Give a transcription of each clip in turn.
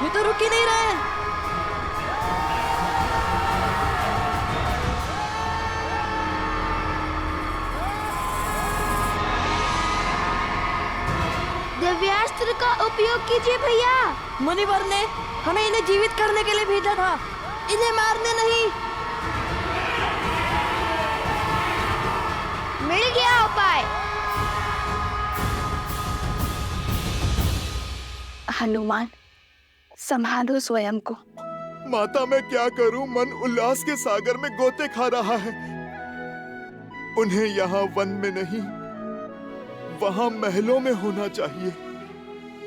ये तो रुक ही नहीं रहा है। दिव्यास्त्र का उपयोग कीजिए भैया। मुनिवर ने हमें इन्हें जीवित करने के लिए भेजा था, इन्हें मारने नहीं। मिल गया उपाय। हनुमान, संभालो स्वयं को। माता मैं क्या करूं, मन उल्लास के सागर में गोते खा रहा है। उन्हें यहाँ वन में नहीं, वहाँ महलों में होना चाहिए।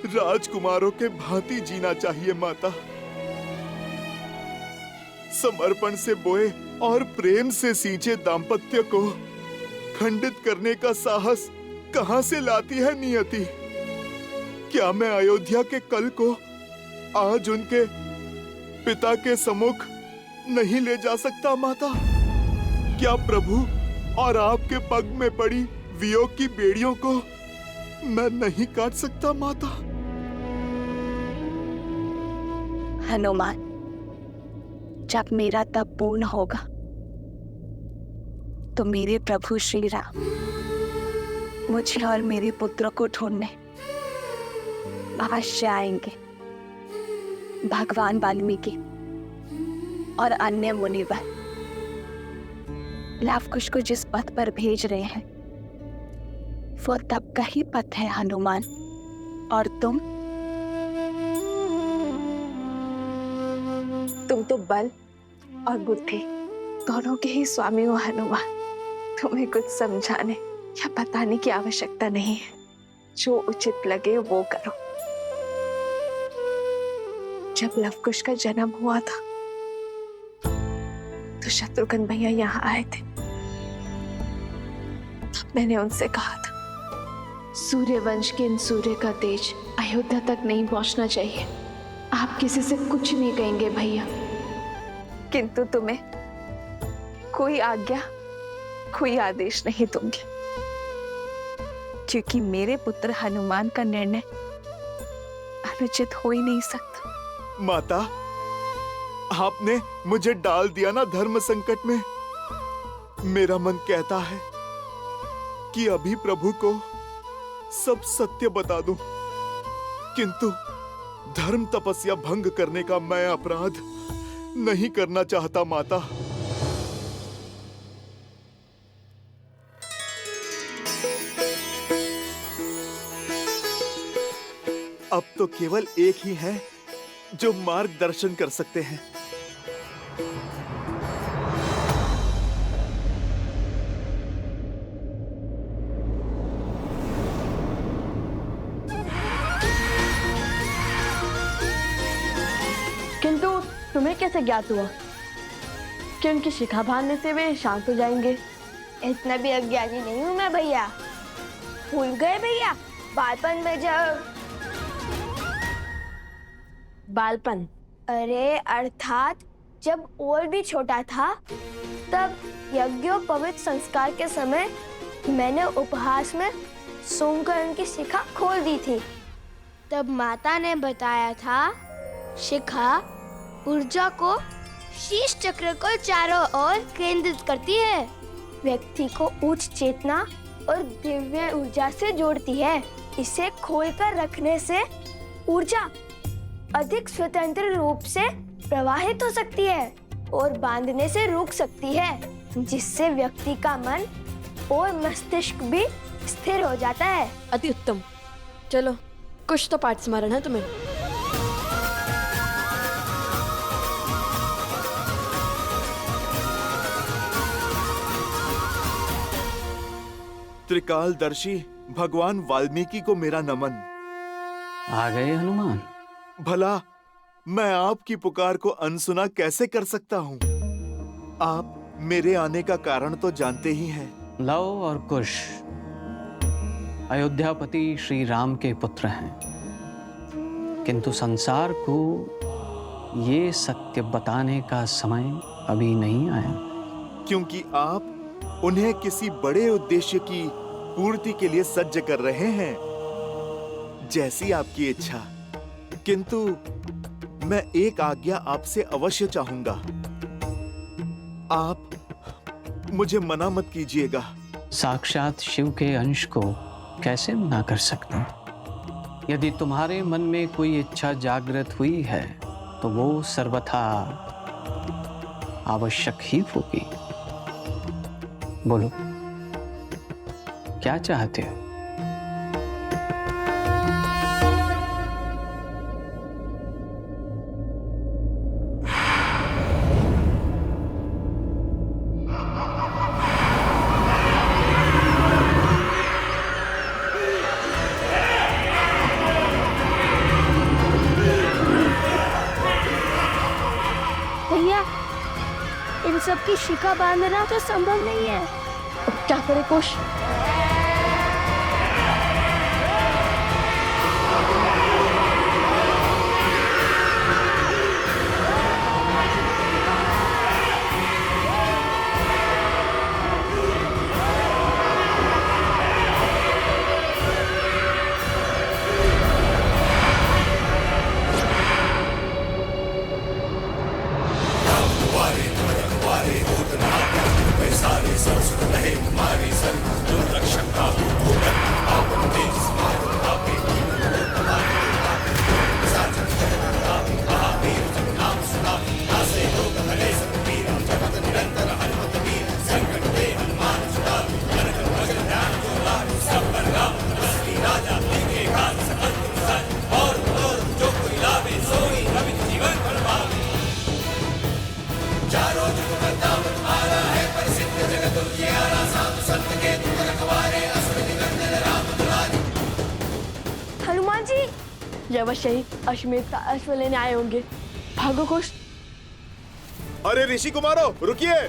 राजकुमारों के भांति जीना चाहिए माता। समर्पण से बोए और प्रेम से सींचे दाम्पत्य को खंडित करने का साहस कहाँ से लाती है नियति? क्या मैं अयोध्या के कल को आज उनके पिता के सम्मुख नहीं ले जा सकता माता? क्या प्रभु और आपके पग में पड़ी वियोग की बेड़ियों को मैं नहीं काट सकता माता? हनुमान, जब मेरा तप पूर्ण होगा तो मेरे प्रभु श्री राम मुझे और मेरे पुत्र को ढूंढने अवश्य आएंगे। भगवान वाल्मीकि और अन्य मुनिवर लवकुश को जिस पथ पर भेज रहे हैं वो तब का ही पथ है हनुमान। और तुम तो बल और बुद्धि दोनों के ही स्वामी हो हनुमान। तुम्हें कुछ समझाने या बताने की आवश्यकता नहीं है। जो उचित लगे वो करो। जब लवकुश का जन्म हुआ था तो शत्रुघ्न भैया यहाँ आए थे। तब मैंने उनसे कहा था, सूर्यवंश के इन सूर्य का तेज अयोध्या तक नहीं पहुंचना चाहिए। आप किसी से कुछ नहीं कहेंगे भैया। किंतु तुम्हें कोई आज्ञा, कोई आदेश नहीं दूंगी, क्योंकि मेरे पुत्र हनुमान का निर्णय अनुचित हो ही नहीं सकता। माता, आपने मुझे डाल दिया ना धर्म संकट में। मेरा मन कहता है कि अभी प्रभु को सब सत्य बता दूं, किंतु धर्म तपस्या भंग करने का मैं अपराध नहीं करना चाहता माता। अब तो केवल एक ही है जो मार्गदर्शन कर सकते हैं। किंतु तुम्हें कैसे ज्ञात हुआ कि उनकी शिखा बांधने से वे शांत हो जाएंगे? इतना भी अज्ञानी नहीं हूँ मैं भैया। भूल गए भैया, बालपन में जब बालपन? अरे अर्थात जब और भी छोटा था, तब यज्ञोपवीत संस्कार के समय मैंने उपहास में सूंघकर उनकी शिखा खोल दी थी। तब माता ने बताया था, शिखा ऊर्जा को शीश चक्र को चारों ओर केंद्रित करती है, व्यक्ति को उच्च चेतना और दिव्य ऊर्जा से जोड़ती है। इसे खोलकर रखने से ऊर्जा अधिक स्वतंत्र रूप से प्रवाहित हो सकती है और बांधने से रुक सकती है, जिससे व्यक्ति का मन और मस्तिष्क भी स्थिर हो जाता है। अति उत्तम। चलो, कुछ तो पाठ स्मरण है तुम्हें। त्रिकालदर्शी भगवान वाल्मीकि को मेरा नमन। आ गए हनुमान? भला मैं आपकी पुकार को अनसुना कैसे कर सकता हूँ? आप मेरे आने का कारण तो जानते ही हैं। लव और कुश अयोध्यापति श्री राम के पुत्र हैं, किंतु संसार को ये सत्य बताने का समय अभी नहीं आया, क्योंकि आप उन्हें किसी बड़े उद्देश्य की पूर्ति के लिए सज्ज कर रहे हैं। जैसी आपकी इच्छा। किंतु मैं एक आज्ञा आपसे अवश्य चाहूंगा। आप मुझे मना मत कीजिएगा। साक्षात शिव के अंश को कैसे मना कर सकता हूं? यदि तुम्हारे मन में कोई इच्छा जागृत हुई है तो वो सर्वथा आवश्यक ही होगी। बोलो, क्या चाहते हो? भैया, इन सब की शिखा बांधना तो संभव नहीं है। क्या करे कुश? हनुमान जी, ये अवश्य ही अश्वमेध का अश्व लेने आए होंगे। भागो कुश। अरे ऋषि कुमारो, रुकिए।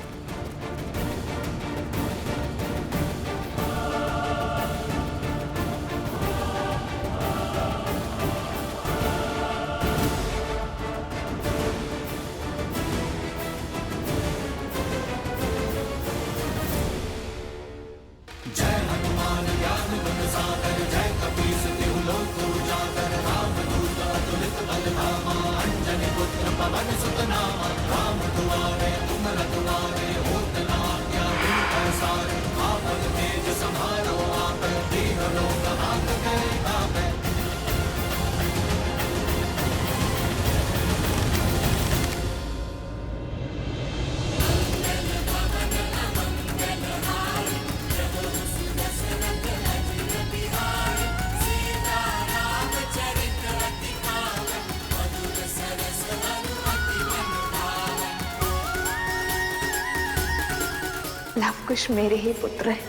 लवकुश मेरे ही पुत्र है,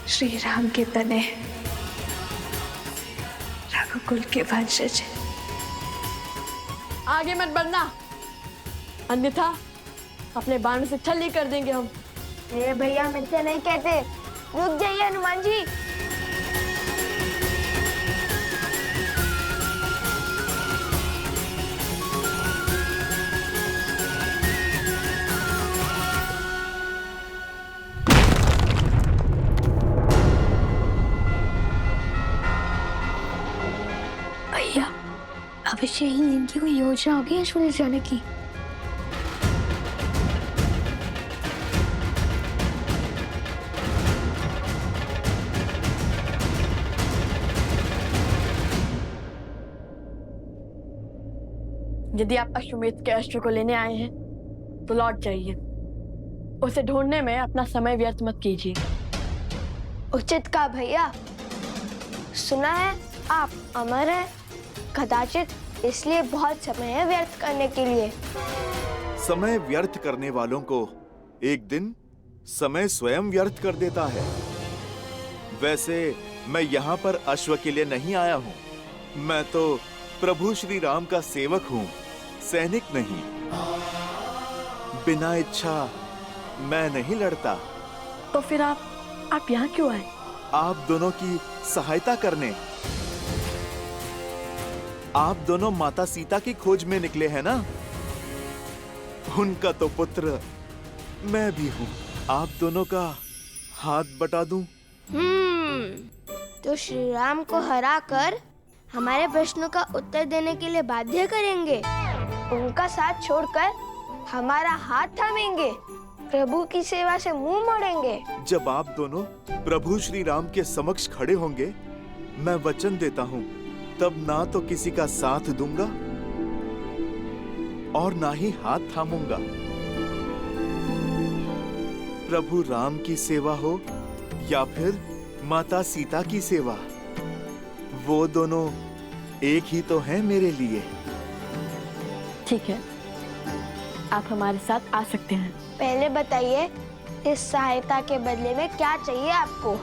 श्री राम के तने, रघुकुल के वंशज। आगे मत बढ़ना, अन्यथा अपने बाण से छल्ली कर देंगे हम। मेरे भैया मिथ्या नहीं कहते। रुक जाइए हनुमान जी। भैया, अवश्य ही इनकी कोई योजना होगी अश्व ले जाने की। यदि आप अश्वमेध के अश्व को लेने आए हैं तो लौट जाइए। उसे ढूंढने में अपना समय व्यर्थ मत कीजिए। उचित कहा भैया। सुना है आप अमर हैं, कदाचित इसलिए बहुत समय है व्यर्थ करने के लिए। समय व्यर्थ करने वालों को एक दिन समय स्वयं व्यर्थ कर देता है। वैसे मैं यहाँ पर अश्व के लिए नहीं आया हूँ। मैं तो प्रभु श्री राम का सेवक हूँ, सैनिक नहीं। बिना इच्छा मैं नहीं लड़ता। तो फिर आप यहाँ क्यों आए? आप दोनों की सहायता करने। आप दोनों माता सीता की खोज में निकले हैं ना? उनका तो पुत्र मैं भी हूँ। आप दोनों का हाथ बटा दूं? तो श्री राम को हरा कर हमारे प्रश्नों का उत्तर देने के लिए बाध्य करेंगे। उनका साथ छोड़कर हमारा हाथ थामेंगे, प्रभु की सेवा से मुंह मोड़ेंगे। जब आप दोनों प्रभु श्री राम के समक्ष खड़े होंगे, मैं वचन देता हूँ, तब ना तो किसी का साथ दूंगा और ना ही हाथ थामूंगा। प्रभु राम की सेवा हो या फिर माता सीता की सेवा, वो दोनों एक ही तो हैं मेरे लिए। ठीक है, आप हमारे साथ आ सकते हैं। पहले बताइए, इस सहायता के बदले में क्या चाहिए आपको?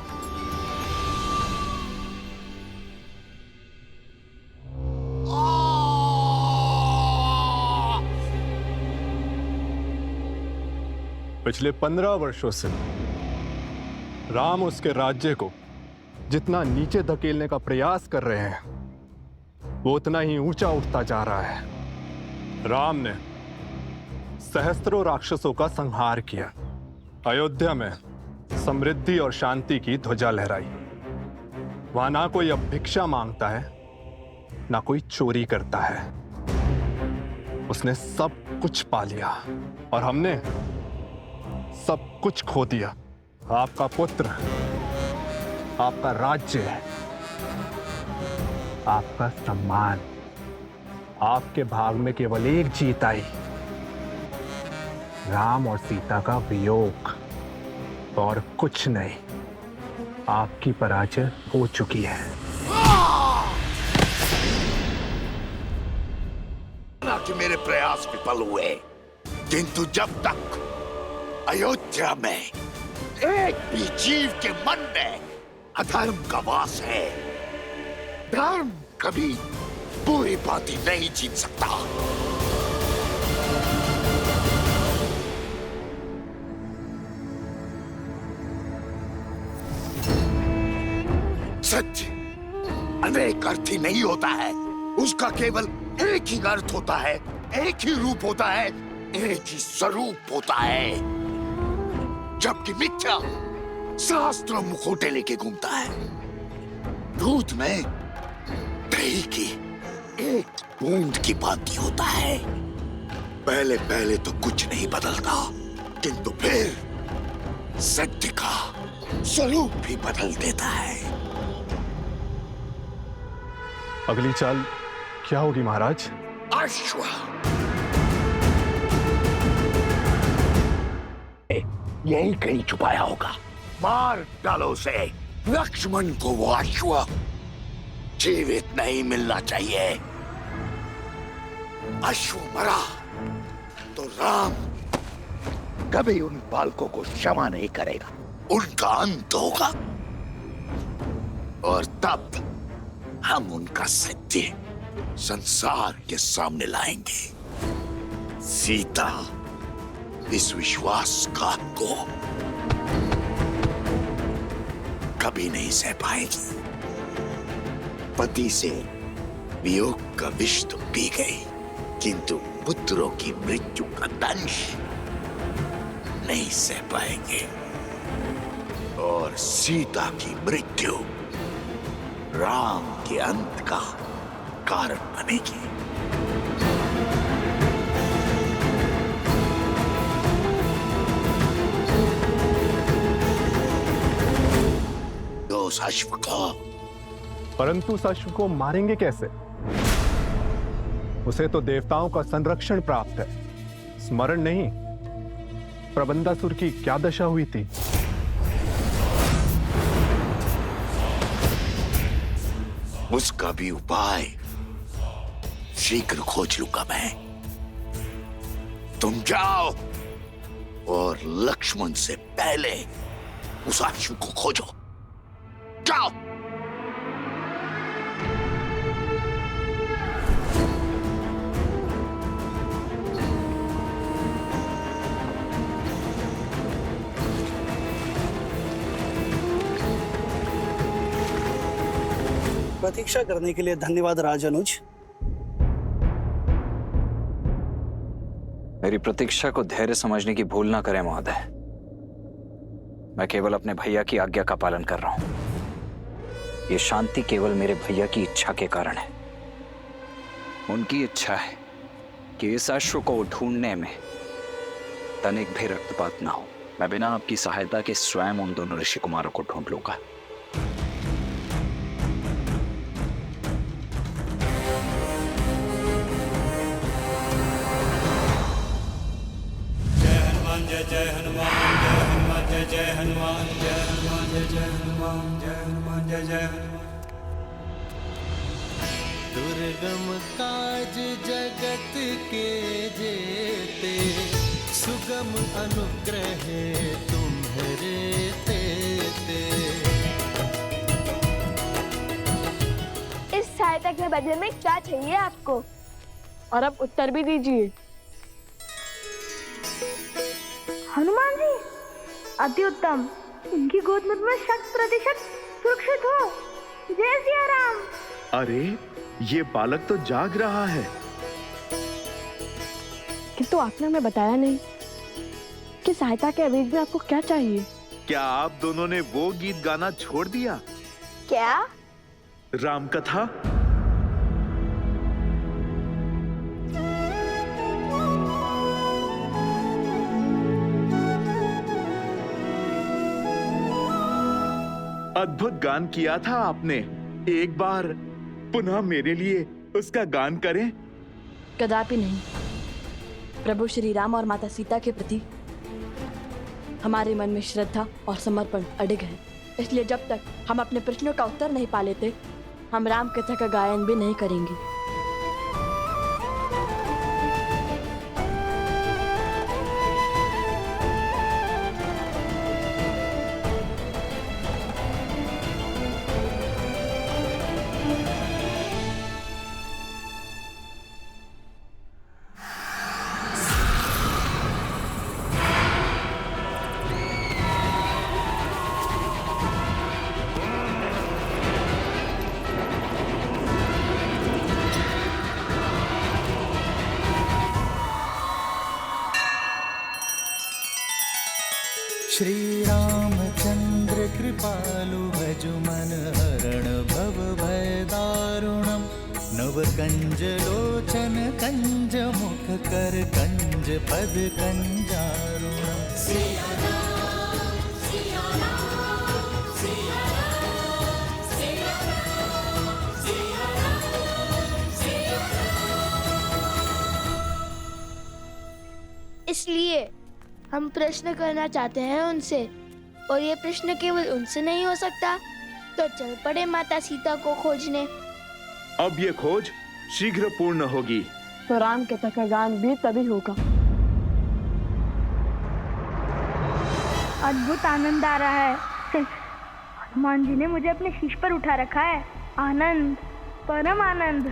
पिछले 15 वर्षों से राम उसके राज्य को जितना नीचे धकेलने का प्रयास कर रहे हैं, वो उतना ही ऊंचा उठता जा रहा है। राम ने सहस्त्रों राक्षसों का संहार किया, अयोध्या में समृद्धि और शांति की ध्वजा लहराई। वहां ना कोई अब भिक्षा मांगता है, ना कोई चोरी करता है। उसने सब कुछ पा लिया और हमने सब कुछ खो दिया। आपका पुत्र, आपका राज्य, आपका सम्मान, आपके भाग में केवल एक जीत आई, राम और सीता का वियोग, और कुछ नहीं। आपकी पराजय हो चुकी है। कि मेरे प्रयास विफल हुए, किंतु जब तक अयोध्या में एक भी जीव के मन में अधर्म का वास है, धर्म कभी पूरी बातें नहीं जीत सकता। सत्य अनेक अर्थी नहीं होता है, उसका केवल एक ही अर्थ होता है, एक ही रूप होता है, एक ही स्वरूप होता है। जबकि मिथ्या शास्त्र मुखोटे लेके घूमता है। दूध में दही की एक बूंद की बात होता है। पहले पहले तो कुछ नहीं बदलता, किंतु फिर सत्य का स्वरूप भी बदल देता है। अगली चाल क्या होगी महाराज? अश्व यही कहीं छुपाया होगा, मार डालो उसे। लक्ष्मण को वो अश्व जीवित नहीं मिलना चाहिए। अश्व मरा तो राम कभी उन बालकों को क्षमा नहीं करेगा, उनका अंत होगा। और तब हम उनका सत्य संसार के सामने लाएंगे। सीता इस विश्वासघात को कभी नहीं सह पाएगी। पति से वियोग का विष तो पी गई, किंतु पुत्रों की मृत्यु का दंश नहीं सह पाएंगे। और सीता की मृत्यु राम के अंत का कारण बनेगी। उस अश्व को, परंतु उस अश्व को मारेंगे कैसे? उसे तो देवताओं का संरक्षण प्राप्त है। स्मरण नहीं, प्रबंधासुर की क्या दशा हुई थी? उसका भी उपाय शीघ्र खोज लूंगा मैं। तुम जाओ और लक्ष्मण से पहले उस अश्व को खोजो। जाओ। प्रतीक्षा करने के लिए धन्यवाद राजानुज। मेरी प्रतीक्षा को धैर्य समझने की भूल ना करें महोदय। मैं केवल अपने भैया की आज्ञा का पालन कर रहा हूं। ये शांति केवल मेरे भैया की इच्छा के कारण है। उनकी इच्छा है कि इस अश्व को ढूंढने में तनिक भी रक्तपात ना हो। मैं बिना आपकी सहायता के स्वयं उन दोनों ऋषि कुमारों को ढूंढ लूंगा। जय हनुमान जय जय हनुमान जय हनुमान जय जय हनुमान जय हनुमान जय जय हनुमान जय हनुमान जय जय हनुमान। दुर्गम काज जगत के जेते, सुगम अनुग्रह तुम्हारे तेते। इस सहायता के बदले में क्या चाहिए आपको? और अब उत्तर भी दीजिए। हनुमान जी, अति उत्तम। इनकी गोद में 100% सुरक्षित हो। जय सिया राम। अरे ये बालक तो जाग रहा है। किंतु आपने हमें बताया नहीं कि सहायता के अवैध में आपको क्या चाहिए। क्या आप दोनों ने वो गीत गाना छोड़ दिया? क्या? राम कथा। अद्भुत गान किया था आपने। एक बार पुनः मेरे लिए उसका गान करें। कदापि नहीं। प्रभु श्री राम और माता सीता के प्रति हमारे मन में श्रद्धा और समर्पण अडिग है। इसलिए जब तक हम अपने प्रश्नों का उत्तर नहीं पा लेते, हम राम कथा का गायन भी नहीं करेंगे। श्री रामचंद्र कृपालु भजु मन हरण भव भय दारुणम। नव कंज लोचन कंज मुख कर कंज पद कंजारुणम। इसलिए हम प्रश्न करना चाहते हैं उनसे, और ये प्रश्न केवल उनसे नहीं हो सकता, तो चल पड़े माता सीता को खोजने। अब ये खोज शीघ्र पूर्ण होगी। तो राम कथा का गान भी तभी होगा। अद्भुत आनंद आ रहा है। हनुमान जी ने मुझे अपने शीश पर उठा रखा है। आनंद, परम आनंद।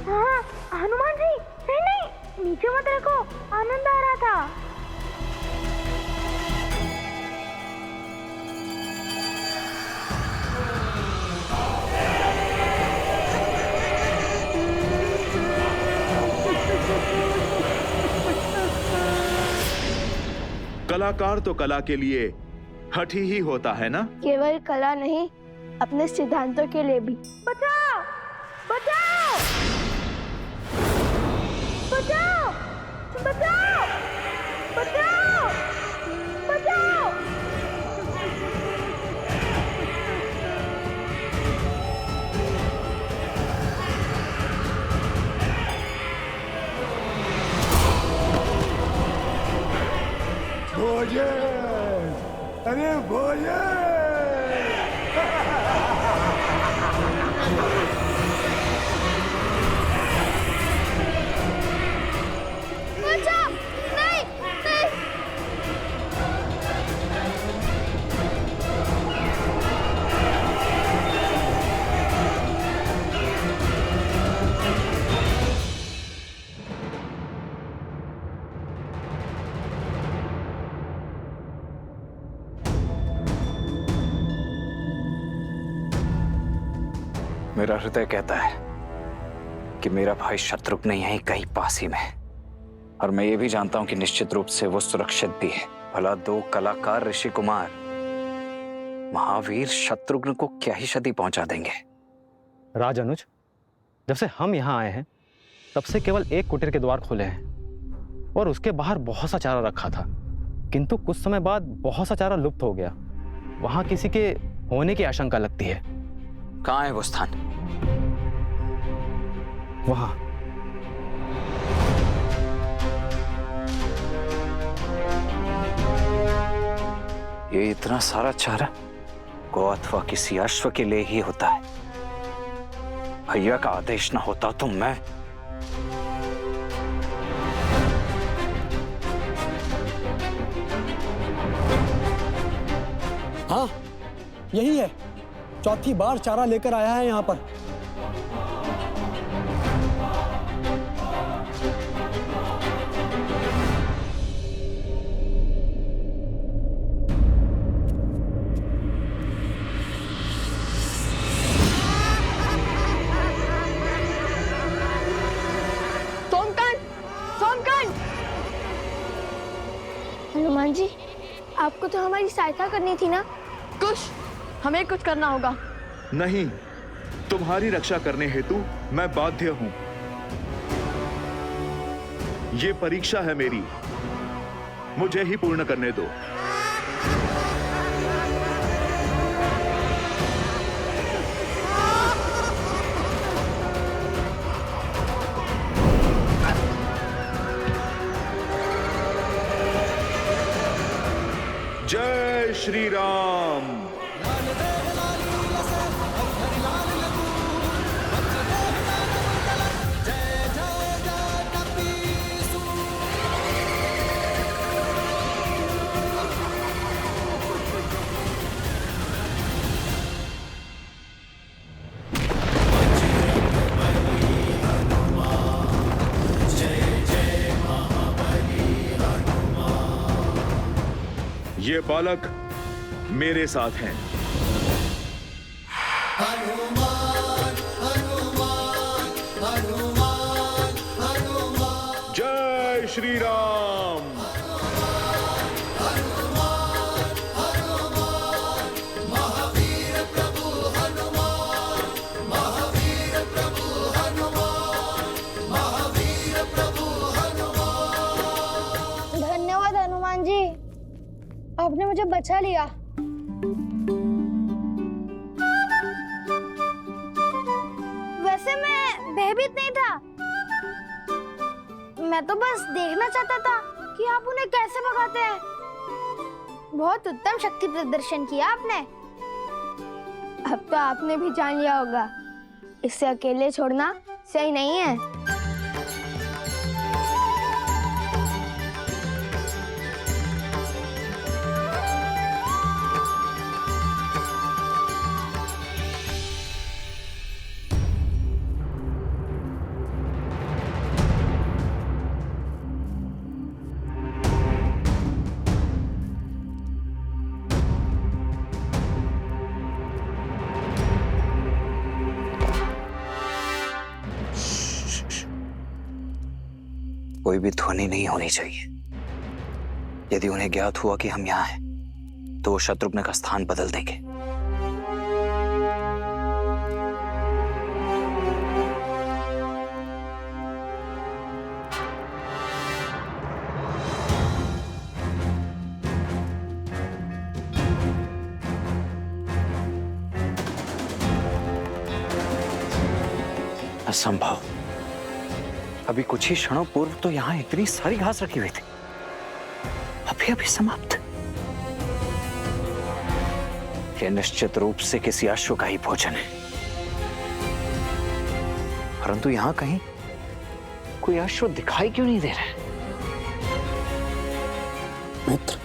हाँ, हनुमान जी, नहीं नहीं, नीचे मत रखो। आनंद आ रहा था। कलाकार तो कला के लिए हठी ही होता है ना? केवल कला नहीं, अपने सिद्धांतों के लिए भी। बचाओ, बचाओ, बचाओ, बचाओ, बचाओ, बचाओ। भोजन, अरे भोजन। मेरा हृदय कहता है कि मेरा भाई शत्रुघ्न यहीं कहीं पास ही में है, और मैं ये भी जानता हूं कि निश्चित रूप से वो सुरक्षित भी है। भला दो कलाकार ऋषि कुमार महावीर शत्रुघ्न को क्या ही क्षति पहुंचा देंगे। राज अनुज, जब से हम यहाँ आए हैं तब से केवल एक कुटीर के द्वार खोले हैं और उसके बाहर बहुत सा चारा रखा था, किंतु कुछ समय बाद बहुत सा चारा लुप्त हो गया। वहां किसी के होने की आशंका लगती है। कहाँ है वो स्थान? वहां। ये इतना सारा चारा गौ अथवा किसी अश्व के लिए ही होता है। भैया का आदेश न होता तो मैं हाँ, यही है। चौथी बार चारा लेकर आया है यहाँ पर। हनुमान जी, आपको तो हमारी सहायता करनी थी ना। कुछ हमें कुछ करना होगा। नहीं, तुम्हारी रक्षा करने हेतु मैं बाध्य हूं। ये परीक्षा है मेरी, मुझे ही पूर्ण करने दो। जय श्री राम। ये बालक मेरे साथ हैं। जय श्री राम। धन्यवाद हनुमान जी, आपने मुझे बचा लिया। वैसे मैं भयभीत नहीं था, मैं तो बस देखना चाहता था कि आप उन्हें कैसे भगाते हैं। बहुत उत्तम शक्ति प्रदर्शन किया आपने। अब तो आपने भी जान लिया होगा, इसे अकेले छोड़ना सही नहीं है। कोई भी ध्वनि नहीं होनी चाहिए। यदि उन्हें ज्ञात हुआ कि हम यहाँ हैं, तो वो शत्रुघ्न का स्थान बदल देंगे। असंभव। अभी कुछ ही क्षणों पूर्व तो यहां इतनी सारी घास रखी हुई थी, अभी अभी समाप्त। यह निश्चित रूप से किसी अश्व का ही भोजन है, परंतु यहां कहीं कोई अश्व दिखाई क्यों नहीं दे रहा है? मित्र,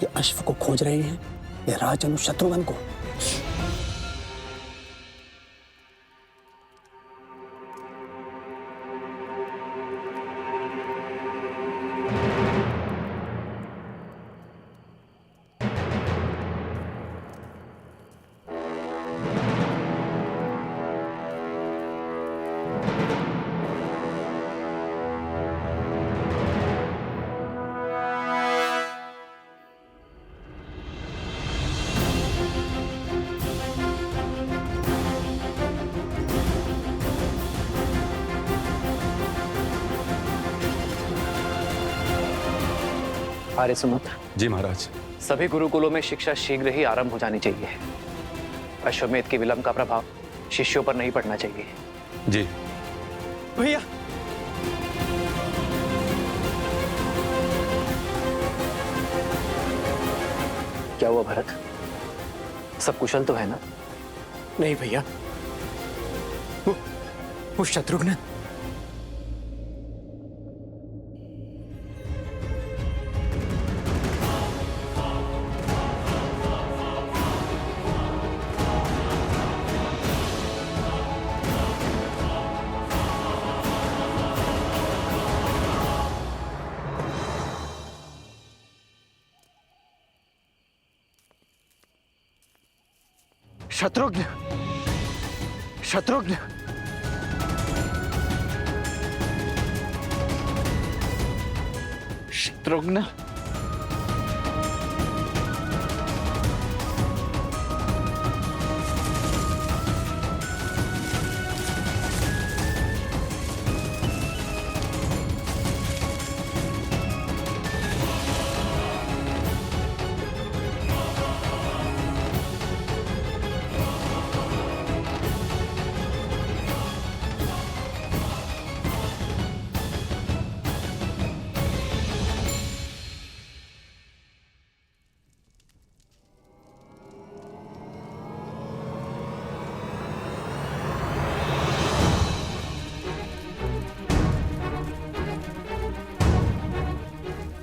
ये अश्व को खोज रहे हैं या राजनु शत्रुघ्न को? आर्य सुमत। जी महाराज। सभी गुरुकुलों में शिक्षा शीघ्र ही आरंभ हो जानी चाहिए। अश्वमेध के विलंब का प्रभाव शिष्यों पर नहीं पड़ना चाहिए। जी भैया क्या हुआ भरत, सब कुशल तो है ना? नहीं भैया, वो शत्रुघ्न शत्रुघ्न शत्रुघ्न शत्रुघ्न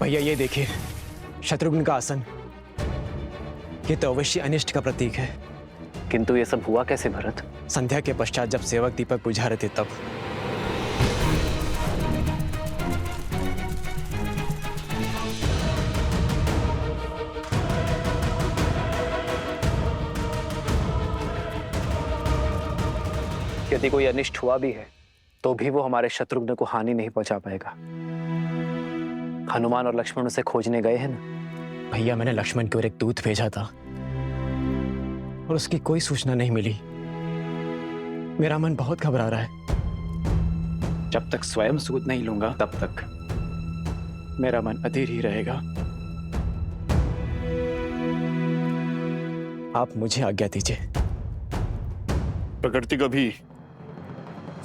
भैया ये देखिए, शत्रुघ्न का आसन। ये तो अवश्य अनिष्ट का प्रतीक है। किंतु ये सब हुआ कैसे भरत? संध्या के पश्चात जब सेवक दीपक बुझा रहे थे तब। यदि कोई अनिष्ट हुआ भी है तो भी वो हमारे शत्रुघ्न को हानि नहीं पहुंचा पाएगा। हनुमान और लक्ष्मण उसे खोजने गए हैं ना? भैया मैंने लक्ष्मण की ओर एक दूत भेजा था और उसकी कोई सूचना नहीं मिली। मेरा मन बहुत घबरा रहा है। जब तक स्वयं सूत नहीं लूंगा तब तक मेरा मन अधीर ही रहेगा। आप मुझे आज्ञा दीजिए। प्रकृति कभी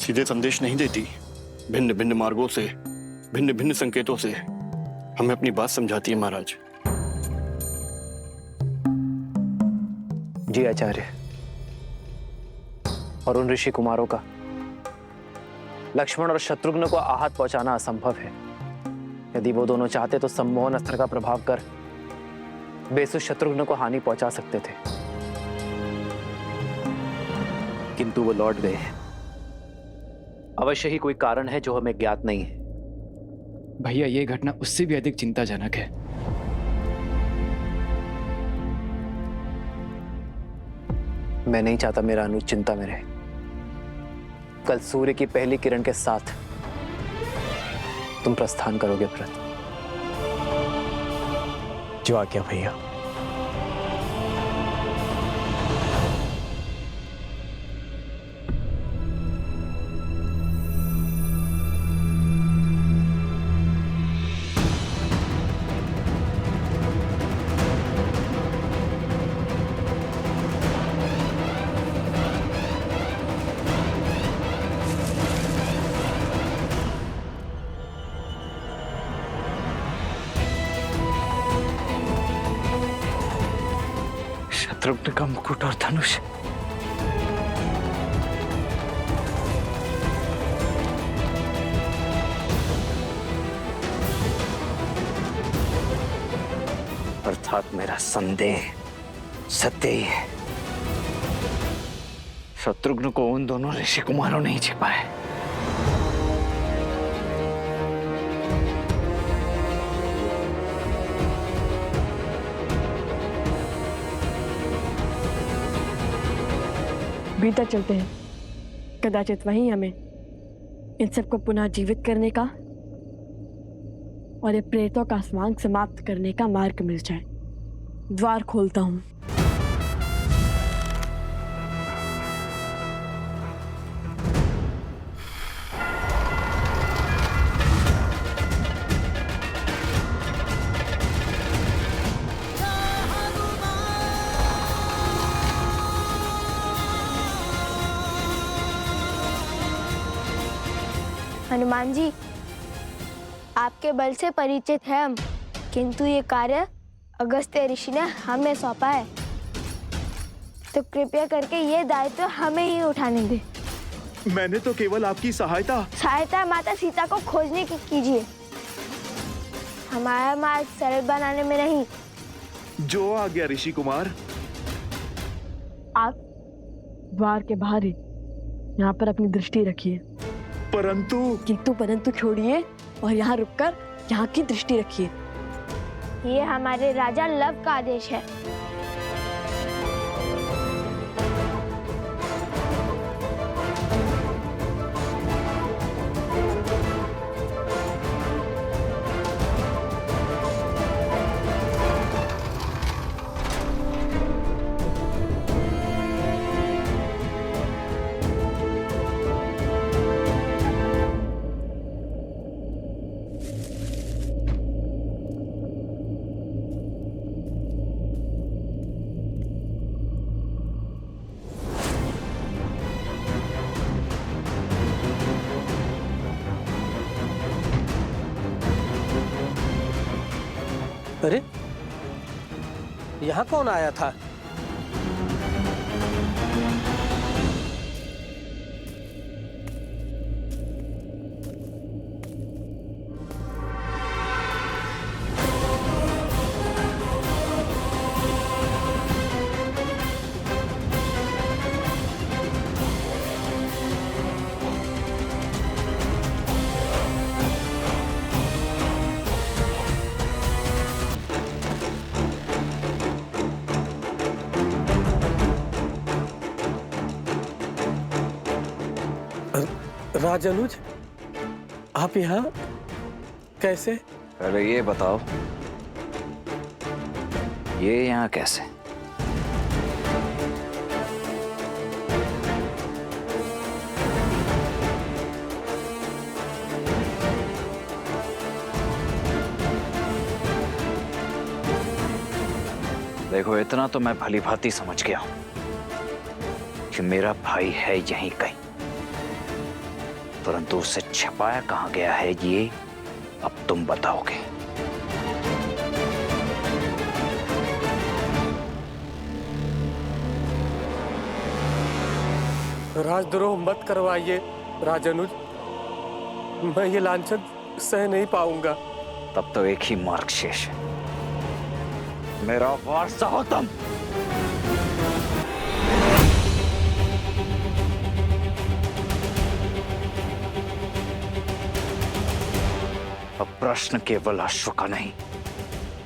सीधे संदेश नहीं देती। भिन्न भिन्न मार्गों से, भिन्न भिन्न संकेतों से हमें अपनी बात समझाती है महाराज। जी आचार्य। और उन ऋषि कुमारों का लक्ष्मण और शत्रुघ्न को आहत पहुंचाना असंभव है। यदि वो दोनों चाहते तो सम्मोहन अस्त्र का प्रभाव कर बेसुध शत्रुघ्न को हानि पहुंचा सकते थे, किंतु वो लौट गए। अवश्य ही कोई कारण है जो हमें ज्ञात नहीं है। भैया ये घटना उससे भी अधिक चिंताजनक है। मैं नहीं चाहता मेरा अनुज चिंता में रहे। कल सूर्य की पहली किरण के साथ तुम प्रस्थान करोगे भरत। जो आज्ञा भैया। शत्रुघ्न का मुकुट और धनुष। अर्थात मेरा संदेह सत्य ही है। शत्रुघ्न को उन दोनों ऋषि कुमारों ने ही छिपा है। भीतर चलते हैं, कदाचित वहीं हमें इन सबको पुनः जीवित करने का और ये प्रेतों का स्वांग समाप्त करने का मार्ग मिल जाए। द्वार खोलता हूं। हनुमान जी, आपके बल से परिचित है हम, किंतु ये कार्य अगस्त्य ऋषि ने हमें सौंपा है, तो कृपया करके ये दायित्व हमें ही उठाने दे। मैंने तो केवल आपकी सहायता माता सीता को खोजने की कीजिए, हमारा मार्ग सरल बनाने में नहीं। जो आ गया ऋषि कुमार। आप द्वार के बाहर ही यहाँ पर अपनी दृष्टि रखिए। परंतु छोड़िए और यहाँ रुककर यहाँ की दृष्टि रखिए। ये हमारे राजा लव का आदेश है। अरे यहाँ कौन आया था? राजानुज, आप यहाँ कैसे? पहले ये बताओ, ये यहाँ कैसे? देखो, इतना तो मैं भली भांति समझ गया हूं कि मेरा भाई है यहीं कहीं, परंतु उसे छिपाया कहां गया है ये अब तुम बताओगे। राजद्रोह मत करवाइए राजानुज, मैं ये लांछन सह नहीं पाऊंगा। तब तो एक ही मार्ग शेष है, मेरा वारसा हो तुम। अब प्रश्न केवल अश्व का नहीं,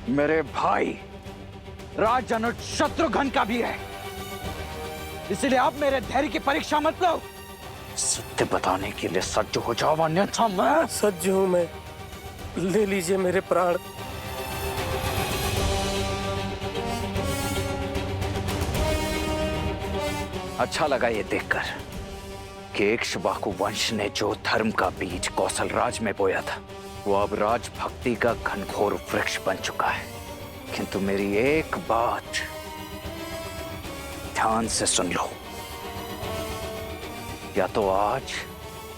मेरे भाई राजानुज शत्रुघ्न का भी है, इसलिए आप मेरे धैर्य की परीक्षा मत लो। सत्य बताने के लिए सज्ज हो जाओ, अन्यथा मैं सज्ज हूं। मैं ले लीजिए मेरे प्राण। अच्छा लगा ये देखकर कि इक्ष्वाकु वंश ने जो धर्म का बीज कौशलराज में बोया था, वो अब राजभक्ति का घनघोर वृक्ष बन चुका है। किंतु मेरी एक बात ध्यान से सुन लो, या तो आज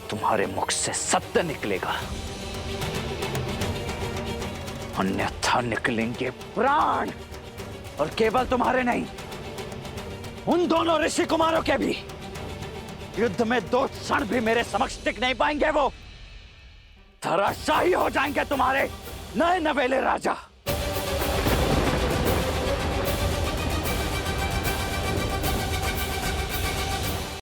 तुम्हारे मुख से सत्य निकलेगा, अन्यथा निकलेंगे प्राण, और केवल तुम्हारे नहीं, उन दोनों ऋषि कुमारों के भी। युद्ध में 2 क्षण भी मेरे समक्ष टिक नहीं पाएंगे, वो धराशायी हो जाएंगे तुम्हारे नए नवेले राजा।